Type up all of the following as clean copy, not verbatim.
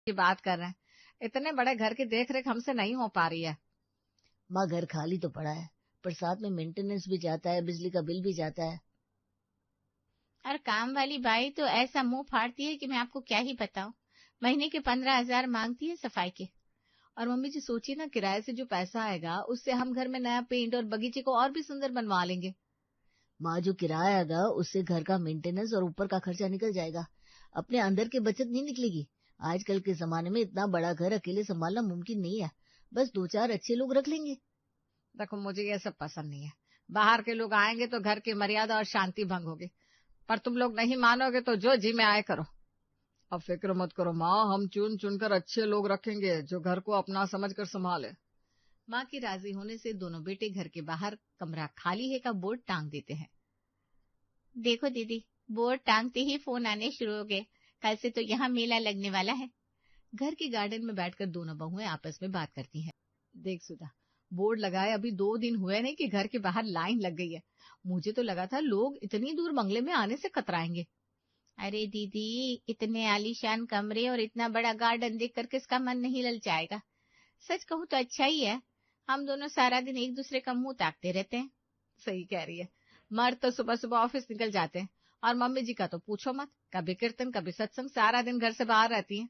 की बात कर रहे हैं। इतने बड़े घर की देख रेख हमसे नहीं हो पा रही है। माँ घर खाली तो पड़ा है, पर साथ में मेंटेनेंस भी जाता है, बिजली का बिल भी जाता है। और काम वाली बाई तो ऐसा मुंह फाड़ती है कि मैं आपको क्या ही बताऊं। महीने के 15,000 मांगती है सफाई के। और मम्मी जी सोचिए ना, किराए से जो पैसा आएगा उससे हम घर में नया पेंट और बगीचे को और भी सुंदर बनवा लेंगे। माँ जो किराया आएगा उससे घर का मेंटेनेंस और ऊपर का खर्चा निकल जाएगा, अपने अंदर की बचत नहीं निकलेगी। आजकल के जमाने में इतना बड़ा घर अकेले संभालना मुमकिन नहीं है, बस 2-4 अच्छे लोग रख लेंगे। देखो मुझे ये सब पसंद नहीं है। बाहर के लोग आएंगे तो घर की मर्यादा और शांति भंग होगी। पर तुम लोग नहीं मानोगे तो जो जी में आए करो। अब फिक्र मत करो माँ, हम चुन चुनकर अच्छे लोग रखेंगे जो घर को अपना समझकर संभाले। माँ की राजी होने से दोनों बेटे घर के बाहर कमरा खाली है का बोर्ड टांग देते हैं। देखो दीदी, बोर्ड टांगते ही फोन आने शुरू हो गए। कल से तो यहाँ मेला लगने वाला है। घर के गार्डन में बैठकर दोनों बहुएं आपस में बात करती हैं। देख सुधा, बोर्ड लगाए अभी 2 दिन हुए नहीं कि घर के बाहर लाइन लग गई है। मुझे तो लगा था लोग इतनी दूर बंगले में आने से कतराएंगे। अरे दीदी, इतने आलीशान कमरे और इतना बड़ा गार्डन देखकर किसका मन नहीं ललचाएगा। सच कहूँ तो अच्छा ही है, हम दोनों सारा दिन एक दूसरे का मुंह ताकते रहते हैं। सही कह रही है। मर्द तो सुबह सुबह ऑफिस निकल जाते हैं और मम्मी जी का तो पूछो मत, कभी कीर्तन कभी सत्संग, सारा दिन घर से बाहर रहती हैं।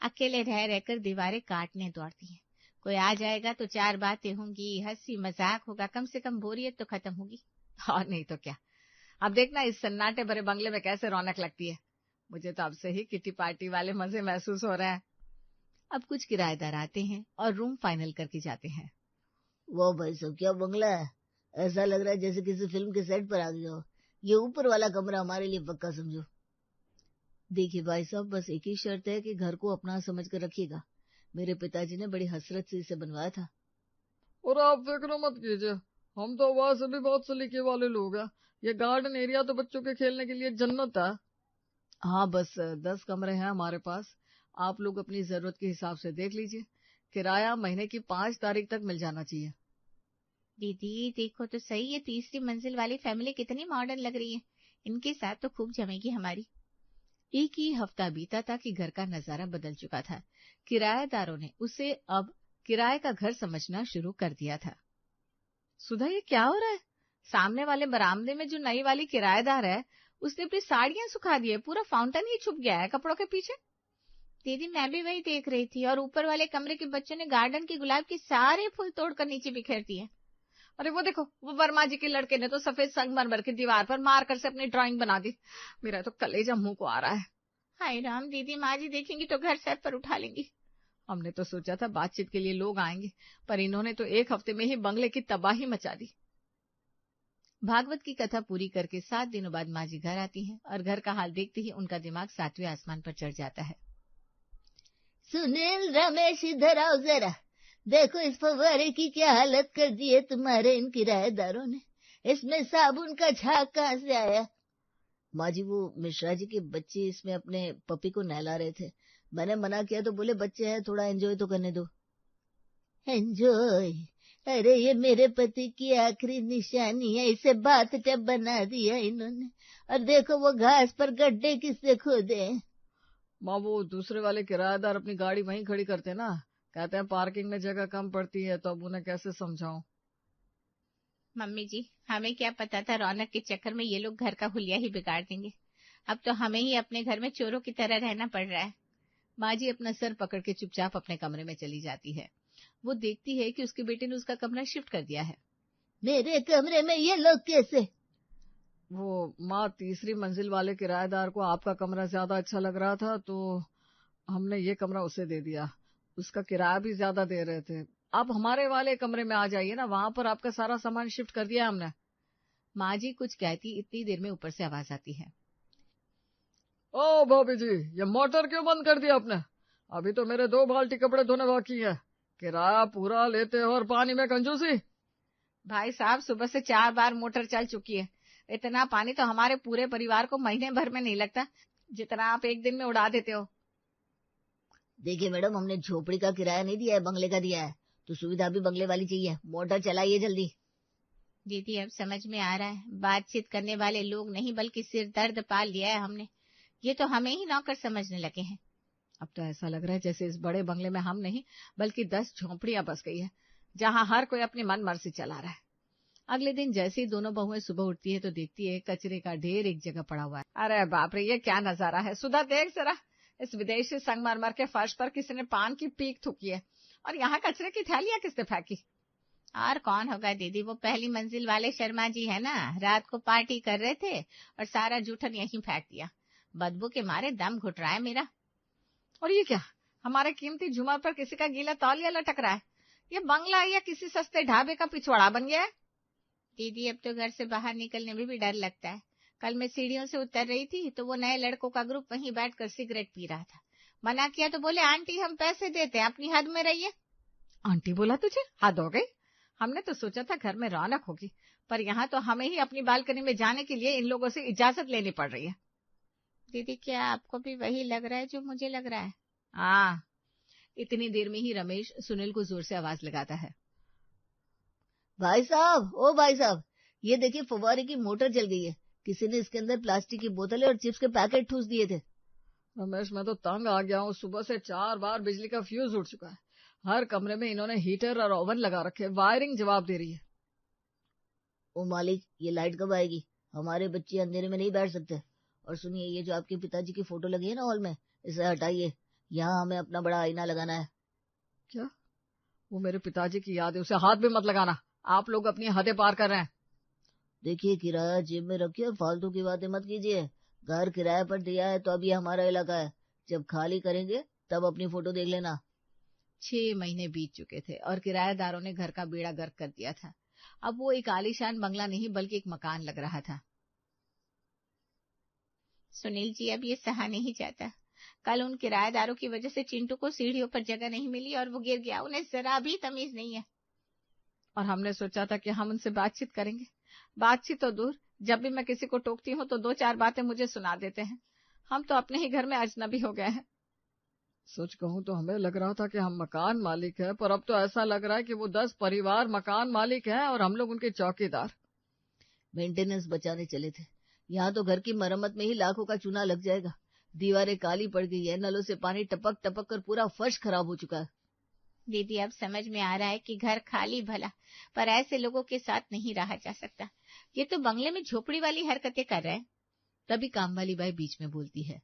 अकेले रह रहकर दीवारें काटने दौड़ती हैं। कोई आ जाएगा तो 4 बातें होंगी, हंसी मजाक होगा, कम से कम बोरियत तो खत्म होगी। और नहीं तो क्या। अब देखना इस सन्नाटे भरे बंगले में कैसे रौनक लगती है। मुझे तो अब से ही किटी पार्टी वाले मजे महसूस हो रहे हैं। अब कुछ किराएदार आते हैं और रूम फाइनल करके जाते हैं। वो भाई साहब क्या बंगला है, ऐसा लग रहा है जैसे किसी फिल्म के सेट पर आ गए हो। ये ऊपर वाला कमरा हमारे लिए पक्का समझो। देखिए भाई साहब, बस एक ही शर्त है कि घर को अपना समझ कर रखिएगा। मेरे पिताजी ने बड़ी हसरत से इसे बनवाया था। और आप फिक्र मत कीजिए, हम तो वहां से भी बहुत सलीके वाले लोग हैं। ये गार्डन एरिया तो बच्चों के खेलने के लिए जन्नत है। हाँ, बस 10 कमरे हैं हमारे पास। आप लोग अपनी जरूरत के हिसाब से देख लीजिए। किराया महीने की 5 तारीख तक मिल जाना चाहिए। दीदी देखो तो सही, ये तीसरी मंजिल वाली फैमिली कितनी मॉडर्न लग रही है। इनके साथ तो खूब जमेगी हमारी। एक ही हफ्ता बीता था कि घर का नजारा बदल चुका था। किराएदारों ने उसे अब किराए का घर समझना शुरू कर दिया था। सुधा, ये क्या हो रहा है? सामने वाले बरामदे में जो नई वाली किराएदार है उसने अपनी साड़ियां सुखा दी है। पूरा फाउंटेन ही छुप गया है कपड़ों के पीछे। दीदी मैं भी वही देख रही थी, और ऊपर वाले कमरे के बच्चों ने गार्डन के गुलाब के सारे फूल तोड़कर नीचे बिखेर दिए। अरे वो देखो, वो वर्मा जी के लड़के ने तो सफेद संगमरमर की दीवार पर मार कर से अपनी ड्राइंग बना दी। मेरा तो कलेजा मुंह को आ रहा है। हाय राम, दीदी माँ जी देखेंगी तो घर सर पर उठा लेंगी। हमने तो सोचा था बातचीत के लिए लोग आएंगे, पर इन्होंने तो एक हफ्ते में ही बंगले की तबाही मचा दी। भागवत की कथा पूरी करके 7 दिनों बाद माँ जी घर आती हैं और घर का हाल देखते ही उनका दिमाग 7वें आसमान पर चढ़ जाता है। सुनील, रमेश इधर आओ जरा। देखो इस फव्वारे की क्या हालत कर दी है तुम्हारे इन किराएदारों ने। इसमें साबुन का झाग कहाँ से आया? माँ जी, वो मिश्रा जी के बच्चे इसमें अपने पपी को नहला रहे थे। मैंने मना किया तो बोले बच्चे हैं, थोड़ा एंजॉय तो करने दो। एंजॉय? अरे ये मेरे पति की आखिरी निशानी है, इसे बाथटब बना दिया इन्होंने। और देखो वो घास पर गड्ढे किससे खोदे। माँ, वो दूसरे वाले किराएदार अपनी गाड़ी वहीं खड़ी करते ना, कहते हैं पार्किंग में जगह कम पड़ती है, तो अब उन्हें कैसे समझाऊं। मम्मी जी, हमें क्या पता था रौनक के चक्कर में ये लोग घर का हुलिया ही बिगाड़ देंगे। अब तो हमें ही अपने घर में चोरों की तरह रहना पड़ रहा है। माँ जी अपना सर पकड़ के चुपचाप अपने कमरे में चली जाती है। वो देखती है कि उसके बेटे ने उसका कमरा शिफ्ट कर दिया है। मेरे कमरे में ये लोग कैसे? वो माँ, तीसरी मंजिल वाले किराएदार को आपका कमरा ज्यादा अच्छा लग रहा था तो हमने ये कमरा उसे दे दिया। उसका किराया भी ज्यादा दे रहे थे। आप हमारे वाले कमरे में आ जाइए ना, वहां पर आपका सारा सामान शिफ्ट कर दिया हमने। माँ जी कुछ कहती इतनी देर में ऊपर से आवाज आती है। ओ भाभी जी, ये मोटर क्यों बंद कर दिया आपने? अभी तो मेरे 2 बाल्टी कपड़े धोने बाकी है। किराया पूरा लेते हो और पानी में कंजूसी। भाई साहब, सुबह से 4 बार मोटर चल चुकी है। इतना पानी तो हमारे पूरे परिवार को महीने भर में नहीं लगता, जितना आप एक दिन में उड़ा देते हो। देखिए मैडम, हमने झोपड़ी का किराया नहीं दिया है, बंगले का दिया है, तो सुविधा भी बंगले वाली चाहिए। मोटर चलाइए जल्दी। दीदी अब समझ में आ रहा है, बातचीत करने वाले लोग नहीं बल्कि सिर दर्द पाल लिया है हमने। ये तो हमें ही नौकर समझने लगे हैं। अब तो ऐसा लग रहा है जैसे इस बड़े बंगले में हम नहीं बल्कि 10 झोंपड़ियां बस गई है, जहां हर कोई अपनी मन मर्जी चला रहा है। अगले दिन जैसे ही दोनों बहुएं सुबह उठती है तो देखती है कचरे का ढेर एक जगह पड़ा हुआ है। अरे बाप रे, ये क्या नजारा है! सुधा, देख जरा, इस विदेशी संगमरमर के फर्श पर किसी ने पान की पीक थूकी है, और यहाँ कचरे की थैलियां किसने फेंकी? और कौन होगा दीदी, वो पहली मंजिल वाले शर्मा जी है ना, रात को पार्टी कर रहे थे और सारा जूठन यहीं फेंक दिया। बदबू के मारे दम घुट रहा है मेरा। और ये क्या, हमारे कीमती झूमर पर किसी का गीला तौलिया लटक रहा है? ये बंगला या किसी सस्ते ढाबे का पिछवाड़ा बन गया है? दीदी अब तो घर से बाहर निकलने में भी डर लगता है। कल मैं सीढ़ियों से उतर रही थी तो वो नए लड़कों का ग्रुप वहीं बैठकर सिगरेट पी रहा था। मना किया तो बोले आंटी हम पैसे देते हैं, अपनी हद में रहिए। आंटी बोला तुझे? हद हो गई। हमने तो सोचा था घर में रौनक होगी, पर यहाँ तो हमें ही अपनी बालकनी में जाने के लिए इन लोगों से इजाजत लेनी पड़ रही है। दीदी क्या आपको भी वही लग रहा है जो मुझे लग रहा है? हाँ। इतनी देर में ही रमेश सुनील को जोर से आवाज लगाता है। भाई साहब, ओ भाई साहब, ये देखिए फव्वारे की मोटर जल गई है। किसी ने इसके अंदर प्लास्टिक की बोतलें और चिप्स के पैकेट ठूस दिए थे। रमेश, मैं तो तंग आ गया हूँ। सुबह से 4 बार बिजली का फ्यूज उड़ चुका है। हर कमरे में इन्होंने हीटर और ओवन लगा रखे, वायरिंग जवाब दे रही है। ओ मालिक, ये लाइट कब आएगी? हमारे बच्चे अंधेरे में नहीं बैठ सकते। और सुनिए, ये जो आपके पिताजी की फोटो लगी है ना हॉल में, इसे हटाइए। यहाँ हमें अपना बड़ा आईना लगाना है। क्या? वो मेरे पिताजी की याद है, उसे हाथ भी मत लगाना। आप लोग अपनी हदें पार कर रहे हैं। देखिए, किराया जेब में रखिए, फालतू की बातें मत कीजिए। घर किराए पर दिया है तो अब ये हमारा इलाका है। जब खाली करेंगे तब अपनी फोटो देख लेना। 6 महीने बीत चुके थे और किराएदारों ने घर का बेड़ा गर्क कर दिया था। अब वो एक आलीशान बंगला नहीं बल्कि एक मकान लग रहा था। सुनील जी अब ये सहा नहीं जाता। कल उन किराएदारों की वजह से चिंटू को सीढ़ियों पर जगह नहीं मिली और वो गिर गया। उन्हें जरा भी तमीज नहीं है। और हमने सोचा था कि हम उनसे बातचीत करेंगे। बातचीत तो दूर, जब भी मैं किसी को टोकती हूँ तो 2-4 बातें मुझे सुना देते हैं। हम तो अपने ही घर में अजनबी हो गए हैं। सच कहूँ तो हमें लग रहा था कि हम मकान मालिक हैं, पर अब तो ऐसा लग रहा है कि वो 10 परिवार मकान मालिक हैं और हम लोग उनके चौकीदार। मेंटेनेंस बचाने चले थे। यहाँ तो घर की मरम्मत में ही लाखों का चूना लग जाएगा। दीवारें काली पड़ गई है, नलों से पानी टपक टपक कर पूरा फर्श खराब हो चुका है। दीदी अब समझ में आ रहा है कि घर खाली भला, पर ऐसे लोगों के साथ नहीं रहा जा सकता। ये तो बंगले में झोपड़ी वाली हरकतें कर रहे हैं। तभी काम वाली बाई बीच में बोलती है।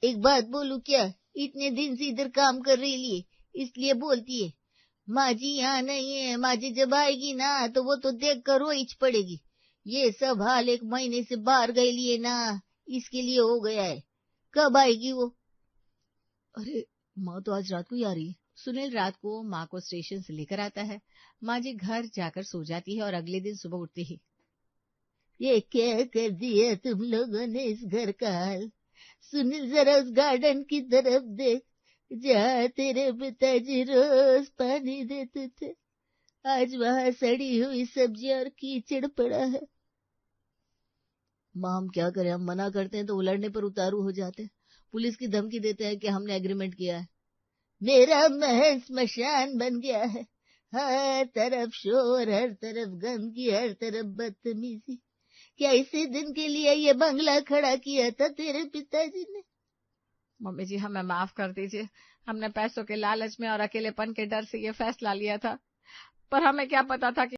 एक बात बोलूं क्या? इतने दिन से इधर काम कर रही है, इसलिए बोलती है। माँ जी यहाँ नहीं है। माँ जी जब आएगी ना तो वो तो देख कर रोइच पड़ेगी। ये सब हाल 1 महीने से बाहर गए लिए ना, इसके लिए हो गया है। कब आएगी वो? अरे माँ तो आज रात को ही आ रही है। सुनील रात को माँ को स्टेशन से लेकर आता है। माँ जी घर जाकर सो जाती है और अगले दिन सुबह उठते ही, ये क्या कर दिया तुम लोगों ने इस घर का हाल? सुनील जरा उस गार्डन की तरफ देख, जहाँ तेरे पिताजी रोज पानी देते थे। आज वहाँ सड़ी हुई सब्जी और कीचड़ पड़ा है। माँ हम क्या करें, हम मना करते हैं तो उलटने पर उतारू हो जाते हैं। पुलिस की धमकी देते हैं कि हमने एग्रीमेंट किया है। मेरा महल स्मशान बन गया है। हर तरफ शोर, हर तरफ गंदगी, हर तरफ बदतमीजी। क्या इसी दिन के लिए ये बंगला खड़ा किया था तेरे पिताजी ने? मम्मी जी, हमें माफ कर दीजिए। हमने पैसों के लालच में और अकेलेपन के डर से ये फैसला लिया था, पर हमें क्या पता था कि